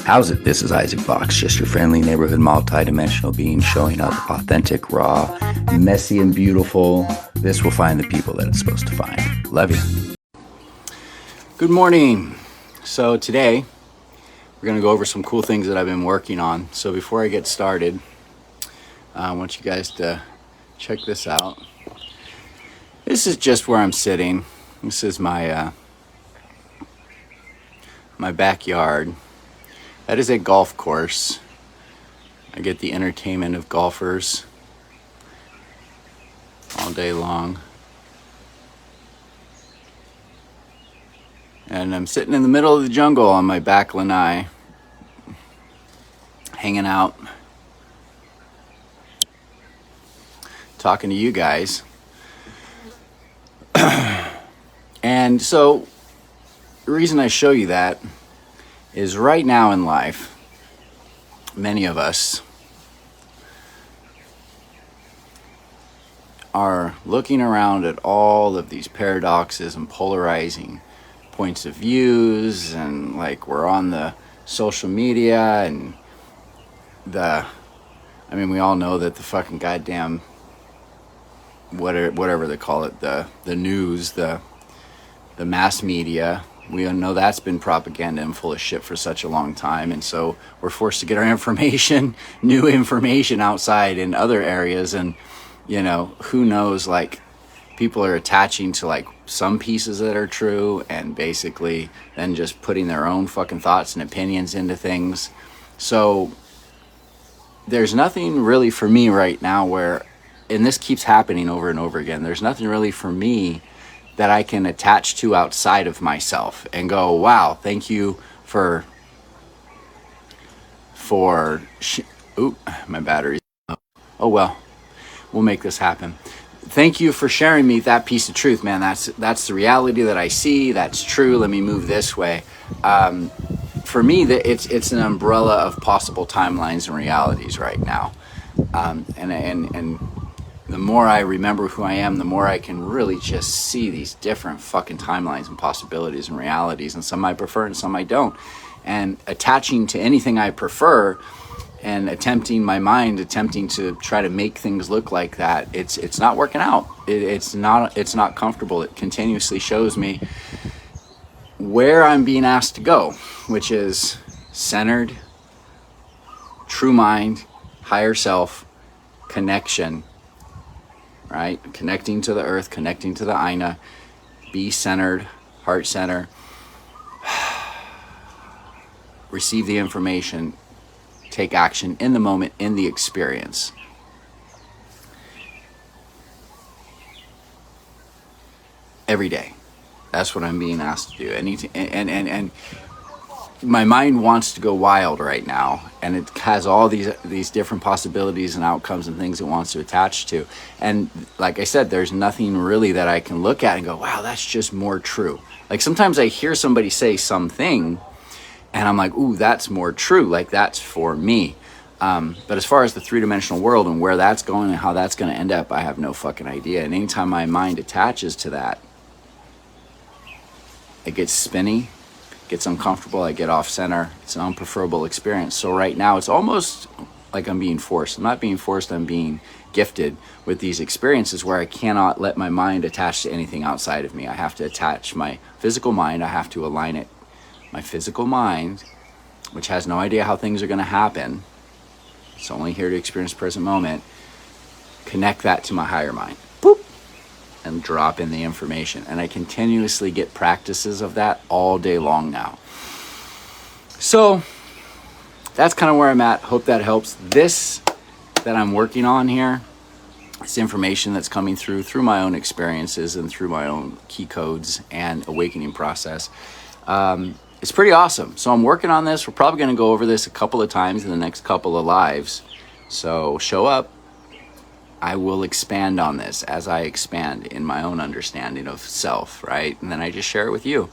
How's it? This is Isaac Fox, just your friendly neighborhood multi-dimensional being showing up authentic, raw, messy, and beautiful. This will find the people that it's supposed to find. Love you. Good morning. So today, we're going to go over some cool things that I've been working on. So before I get started, I want you guys to check this out. This is just where I'm sitting. This is my my backyard. That is a golf course. I get the entertainment of golfers all day long. And I'm sitting in the middle of the jungle on my back lanai, hanging out, talking to you guys. And so the reason I show you that is right now in life, many of us are looking around at all of these paradoxes and polarizing points of views, and like we're on the social media and we all know that the fucking goddamn whatever they call it, the news, the mass media, we know that's been propaganda and full of shit for such a long time. And so we're forced to get our information, new information outside in other areas. And, you know, who knows, like, people are attaching to like some pieces that are true and basically then just putting their own fucking thoughts and opinions into things. So there's nothing really for me right now where, and this keeps happening over and over again, there's nothing really for me that I can attach to outside of myself and go, wow, thank you for oop, my battery's up. Oh well, we'll make this happen. Thank you for sharing me that piece of truth, man. That's the reality that I see. That's true. Let me move this way. For me, it's an umbrella of possible timelines and realities right now. And the more I remember who I am, the more I can really just see these different fucking timelines and possibilities and realities. And some I prefer and some I don't. And attaching to anything I prefer and attempting to try to make things look like that, it's not working out. It's not comfortable. It continuously shows me where I'm being asked to go, which is centered, true mind, higher self, connection, right? Connecting to the earth, connecting to the Aina, be centered, heart center, receive the information, take action in the moment, in the experience. Every day. That's what I'm being asked to do. And my mind wants to go wild right now, and it has all these different possibilities and outcomes and things it wants to attach to. And like I said, there's nothing really that I can look at and go, wow, that's just more true. Like sometimes I hear somebody say something and I'm like, ooh, that's more true. Like that's for me. But as far as the three-dimensional world and where that's going and how that's going to end up, I have no fucking idea. And anytime my mind attaches to that, it gets spinny, gets uncomfortable, I get off center. It's an unpreferable experience. So right now it's almost like I'm being forced. I'm not being forced, I'm being gifted with these experiences where I cannot let my mind attach to anything outside of me. I have to attach my physical mind, I have to align it. My physical mind, which has no idea how things are going to happen, it's only here to experience the present moment, connect that to my higher mind. Boop. And drop in the information. And I continuously get practices of that all day long now. So that's kind of where I'm at. Hope that helps. This that I'm working on here, this information that's coming through my own experiences and through my own key codes and awakening process, it's pretty awesome. So I'm working on this. We're probably going to go over this a couple of times in the next couple of lives. So show up. I will expand on this as I expand in my own understanding of self, right? And then I just share it with you.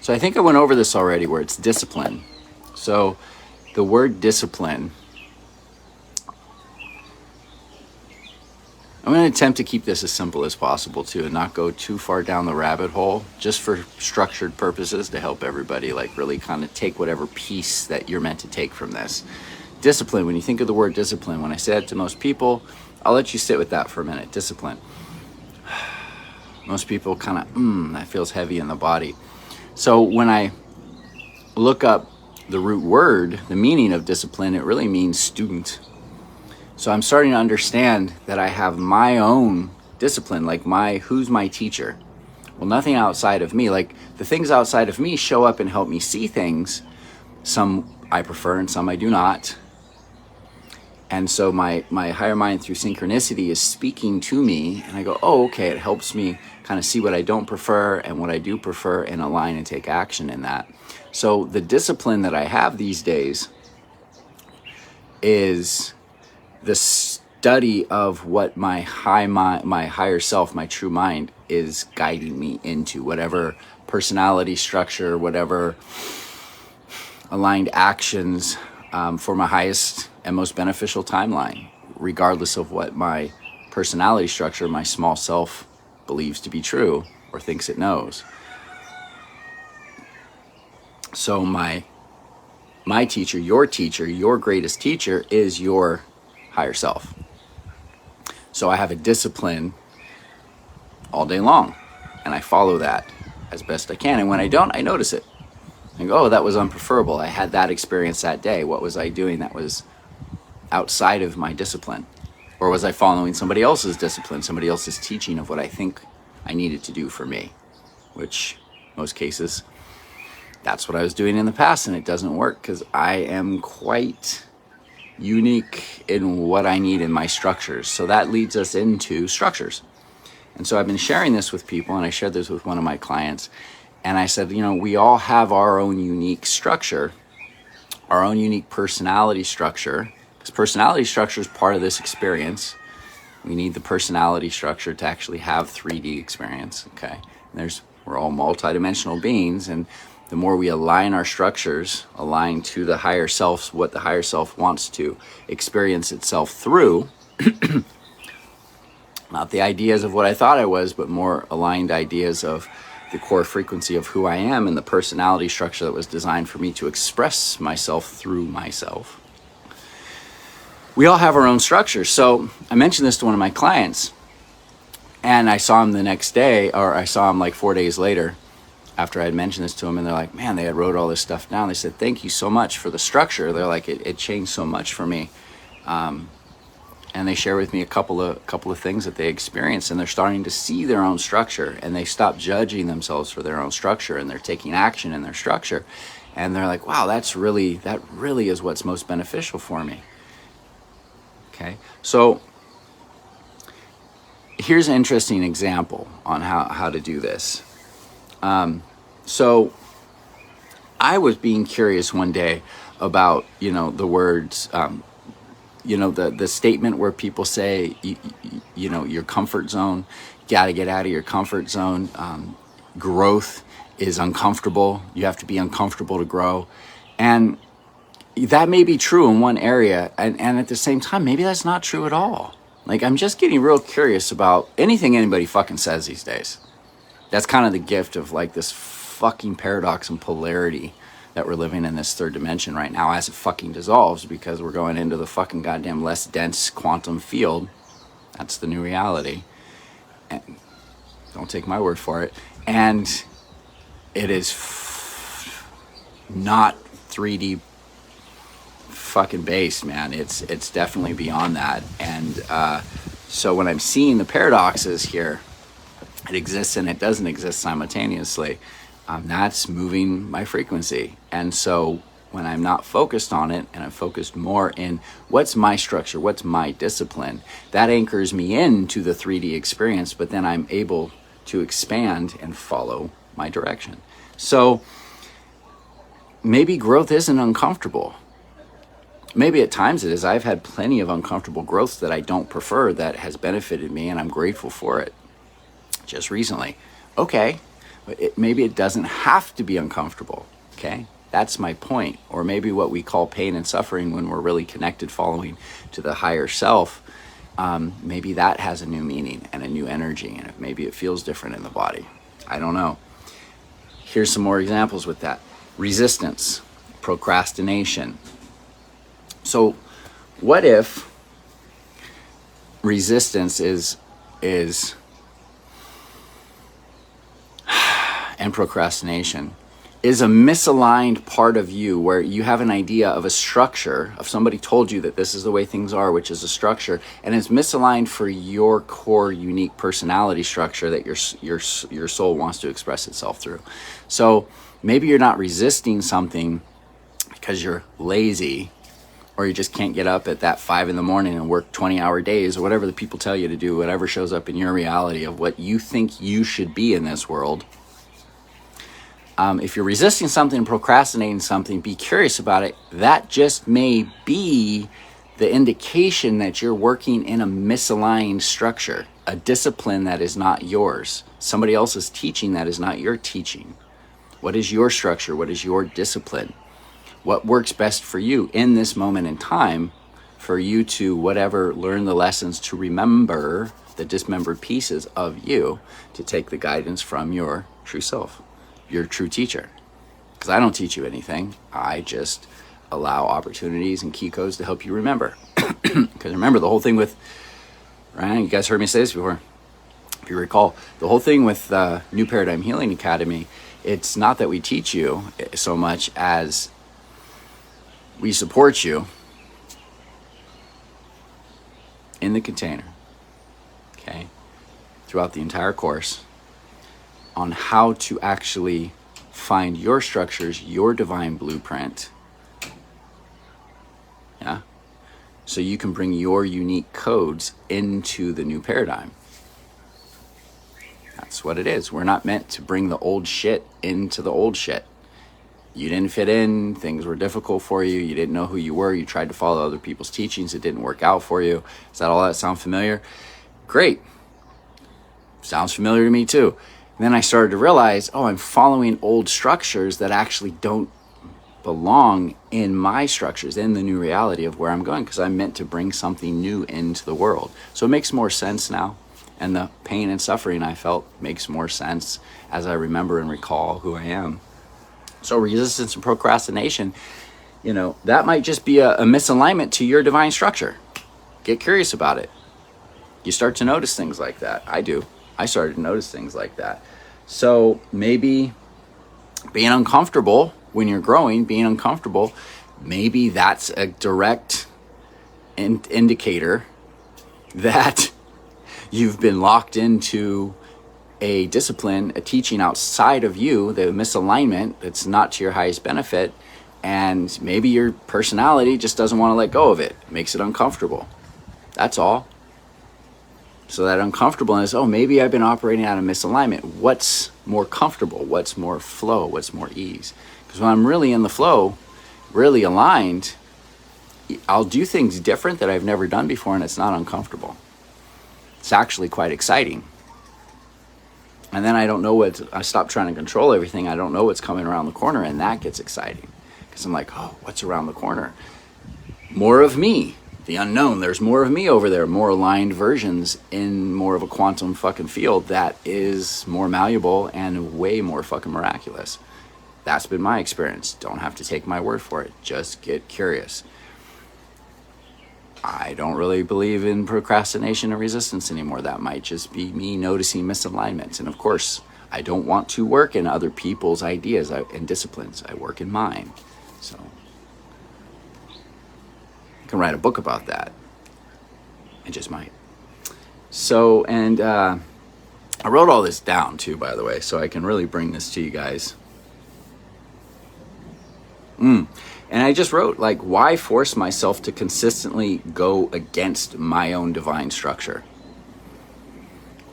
So I think I went over this already where it's discipline. So the word discipline, I'm going to attempt to keep this as simple as possible too, and not go too far down the rabbit hole, just for structured purposes to help everybody like really kind of take whatever piece that you're meant to take from this. Discipline, when you think of the word discipline, when I say it to most people, I'll let you sit with that for a minute. Discipline. Most people kind of, that feels heavy in the body. So when I look up the root word, the meaning of discipline, it really means student. So I'm starting to understand that I have my own discipline, like who's my teacher? Well, nothing outside of me. Like the things outside of me show up and help me see things. Some I prefer and some I do not. And so my higher mind through synchronicity is speaking to me, and I go, oh, okay, it helps me kind of see what I don't prefer and what I do prefer and align and take action in that. So the discipline that I have these days is the study of what my higher self, my true mind is guiding me into, whatever personality structure, whatever aligned actions for my highest and most beneficial timeline, regardless of what my personality structure, my small self believes to be true or thinks it knows. So my teacher, your greatest teacher is your higher self. So I have a discipline all day long, and I follow that as best I can. And when I don't, I notice it. I go, oh, that was unpreferable. I had that experience that day. What was I doing that was outside of my discipline? Or was I following somebody else's discipline, somebody else's teaching of what I think I needed to do for me? Which, most cases, that's what I was doing in the past, and it doesn't work because I am quite unique in what I need in my structures. So that leads us into structures. And so I've been sharing this with people, and I shared this with one of my clients, and I said, we all have our own unique structure, our own unique personality structure, because personality structure is part of this experience. We need the personality structure to actually have 3D experience, okay? We're all multidimensional beings, and the more we align our structures, align to the higher self, what the higher self wants to experience itself through, not the ideas of what I thought I was, but more aligned ideas of the core frequency of who I am and the personality structure that was designed for me to express myself through myself. We all have our own structures. So I mentioned this to one of my clients, and I saw him the next day, or I saw him like 4 days later after I had mentioned this to him, and they're like, man, they had wrote all this stuff down. They said, thank you so much for the structure. They're like, it changed so much for me. And they share with me a couple of things that they experienced, and they're starting to see their own structure, and they stop judging themselves for their own structure, and they're taking action in their structure. And they're like, wow, that really is what's most beneficial for me. Okay, so here's an interesting example on how to do this. So I was being curious one day about, the words, the statement where people say, your comfort zone, you got to get out of your comfort zone. Growth is uncomfortable. You have to be uncomfortable to grow. And that may be true in one area. And at the same time, maybe that's not true at all. Like, I'm just getting real curious about anything anybody fucking says these days. That's kind of the gift of like this fucking paradox and polarity that we're living in this third dimension right now as it fucking dissolves, because we're going into the fucking goddamn less dense quantum field. That's the new reality. And don't take my word for it. And it is not 3D fucking based, man. It's definitely beyond that. And so when I'm seeing the paradoxes here, it exists and it doesn't exist simultaneously, that's moving my frequency. And so when I'm not focused on it and I'm focused more in what's my structure, what's my discipline, that anchors me into the 3D experience, but then I'm able to expand and follow my direction. So maybe growth isn't uncomfortable. Maybe at times it is. I've had plenty of uncomfortable growth that I don't prefer that has benefited me, and I'm grateful for it. Just recently. Okay, but maybe it doesn't have to be uncomfortable. Okay, that's my point. Or maybe what we call pain and suffering, when we're really connected, following to the higher self, maybe that has a new meaning and a new energy, and maybe it feels different in the body. I don't know. Here's some more examples with that. Resistance, procrastination. So what if resistance is and procrastination is a misaligned part of you, where you have an idea of a structure, of somebody told you that this is the way things are, which is a structure, and it's misaligned for your core unique personality structure that your soul wants to express itself through. So maybe you're not resisting something because you're lazy, or you just can't get up at that 5 a.m. and work 20-hour days, or whatever the people tell you to do, whatever shows up in your reality of what you think you should be in this world. If you're resisting something, procrastinating something, be curious about it. That just may be the indication that you're working in a misaligned structure, a discipline that is not yours, somebody else's teaching that is not your teaching. What is your structure? What is your discipline? What works best for you in this moment in time for you to learn the lessons, to remember the dismembered pieces of you, to take the guidance from your true self, your true teacher. Because I don't teach you anything. I just allow opportunities and key codes to help you remember. Because remember, the whole thing with, right, you guys heard me say this before, if you recall, the whole thing with New Paradigm Healing Academy, it's not that we teach you so much as we support you in the container, okay, throughout the entire course, on how to actually find your structures, your divine blueprint, yeah, so you can bring your unique codes into the new paradigm. That's what it is. We're not meant to bring the old shit into the old shit. You didn't fit in, things were difficult for you, you didn't know who you were, you tried to follow other people's teachings, it didn't work out for you. Does that all that sound familiar? Great. Sounds familiar to me too. And then I started to realize, I'm following old structures that actually don't belong in my structures, in the new reality of where I'm going, because I'm meant to bring something new into the world. So it makes more sense now. And the pain and suffering I felt makes more sense as I remember and recall who I am. So resistance and procrastination, that might just be a misalignment to your divine structure. Get curious about it. You start to notice things like that. I do. I started to notice things like that. So maybe being uncomfortable when you're growing, maybe that's a direct indicator that you've been locked into a discipline, a teaching outside of you, the misalignment that's not to your highest benefit, and maybe your personality just doesn't want to let go of it. It makes it uncomfortable. That's all. So that uncomfortableness, maybe I've been operating out of misalignment. What's more comfortable? What's more flow? What's more ease? Because when I'm really in the flow, really aligned, I'll do things different that I've never done before, and it's not uncomfortable. It's actually quite exciting. And then I stop trying to control everything. I don't know what's coming around the corner, and that gets exciting. Because I'm like, what's around the corner? More of me. The unknown. There's more of me over there. More aligned versions in more of a quantum fucking field that is more malleable and way more fucking miraculous. That's been my experience. Don't have to take my word for it. Just get curious. I don't really believe in procrastination and resistance anymore. That might just be me noticing misalignments. And of course, I don't want to work in other people's ideas and disciplines. I work in mine. So I can write a book about that. I just might. So, and I wrote all this down too, by the way, so I can really bring this to you guys. And I just wrote, why force myself to consistently go against my own divine structure?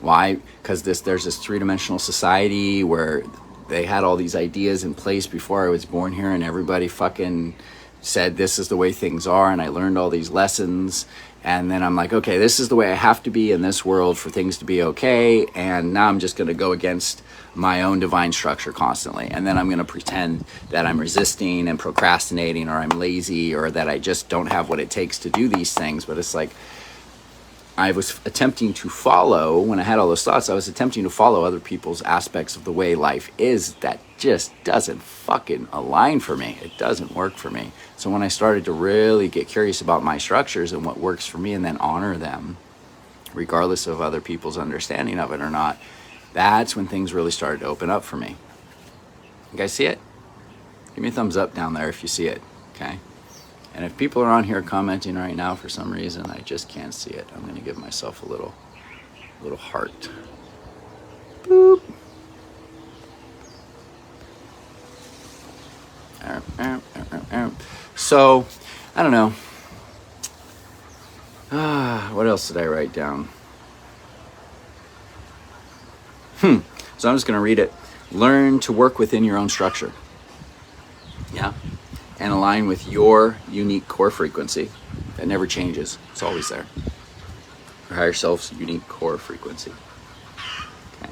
Why? Because there's this three-dimensional society where they had all these ideas in place before I was born here, and everybody fucking said this is the way things are, and I learned all these lessons, and then I'm like, okay, this is the way I have to be in this world for things to be okay, and now I'm just going to go against my own divine structure constantly, and then I'm going to pretend that I'm resisting and procrastinating, or I'm lazy, or that I just don't have what it takes to do these things. But it's like, I was attempting to follow, when I had all those thoughts, I was attempting to follow other people's aspects of the way life is that just doesn't fucking align for me. It doesn't work for me. So when I started to really get curious about my structures and what works for me and then honor them, regardless of other people's understanding of it or not, that's when things really started to open up for me. You guys see it? Give me a thumbs up down there if you see it, okay? And if people are on here commenting right now for some reason, I just can't see it. I'm going to give myself a little heart. Boop. So, I don't know. What else did I write down? So I'm just going to read it. Learn to work within your own structure. Yeah. And align with your unique core frequency that never changes. It's always there. Your higher self's unique core frequency. Okay.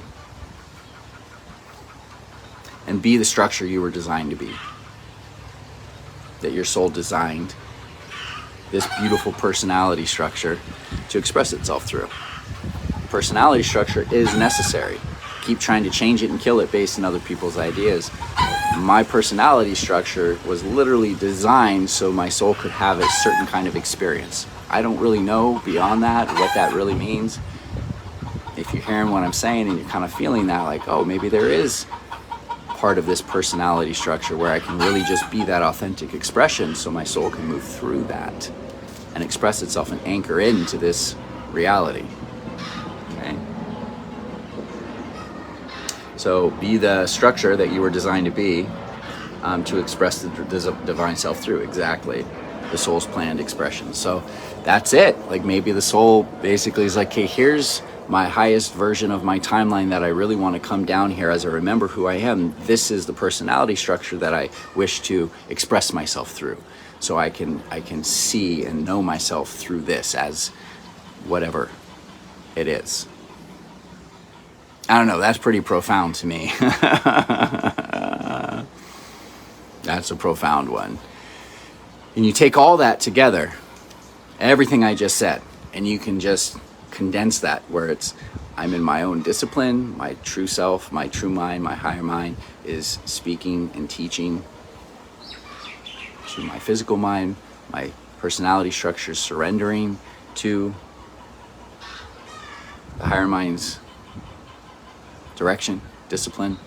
And be the structure you were designed to be. That your soul designed this beautiful personality structure to express itself through. Personality structure is necessary. Keep trying to change it and kill it based on other people's ideas. My personality structure was literally designed so my soul could have a certain kind of experience. I don't really know beyond that what that really means. If you're hearing what I'm saying and you're kind of feeling that, like, oh, maybe there is part of this personality structure where I can really just be that authentic expression so my soul can move through that and express itself and anchor into this reality. Okay? So be the structure that you were designed to be, to express the divine self through. Exactly. The soul's planned expression. So that's it. Like maybe the soul basically is like, okay, here's my highest version of my timeline that I really want to come down here as I remember who I am. This is the personality structure that I wish to express myself through. So I can see and know myself through this as whatever it is. I don't know, that's pretty profound to me. That's a profound one. And you take all that together, everything I just said, and you can just condense that where it's, I'm in my own discipline, my true self, my true mind, my higher mind is speaking and teaching to my physical mind, my personality structure surrendering to the higher mind's direction, discipline.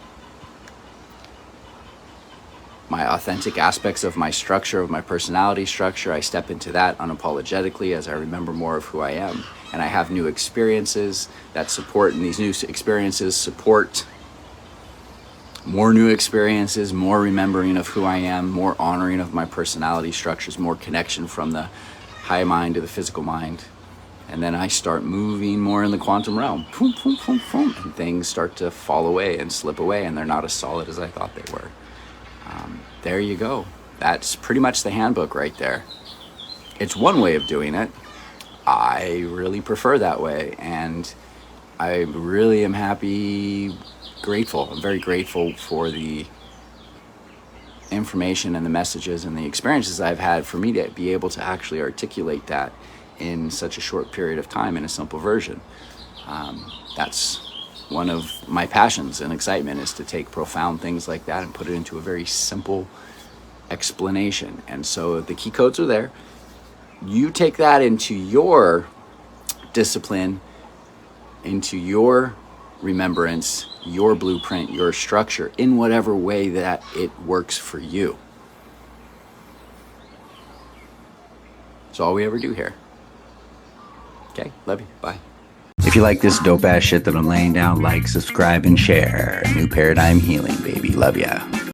My authentic aspects of my structure, of my personality structure, I step into that unapologetically as I remember more of who I am. And I have new experiences that support, and these new experiences support more new experiences, more remembering of who I am, more honoring of my personality structures, more connection from the high mind to the physical mind. And then I start moving more in the quantum realm. Boom, boom, boom, boom. And things start to fall away and slip away, and they're not as solid as I thought they were. There you go. That's pretty much the handbook right there. It's one way of doing it. I really prefer that way, and I really am grateful. I'm very grateful for the information and the messages and the experiences I've had for me to be able to actually articulate that in such a short period of time in a simple version. That's one of my passions and excitement, is to take profound things like that and put it into a very simple explanation. And so the key codes are there. You take that into your discipline, into your remembrance, your blueprint, your structure, in whatever way that it works for you. That's all we ever do here. Okay, love you. Bye. If you like this dope ass shit that I'm laying down, like, subscribe, and share. New Paradigm Healing, baby. Love ya.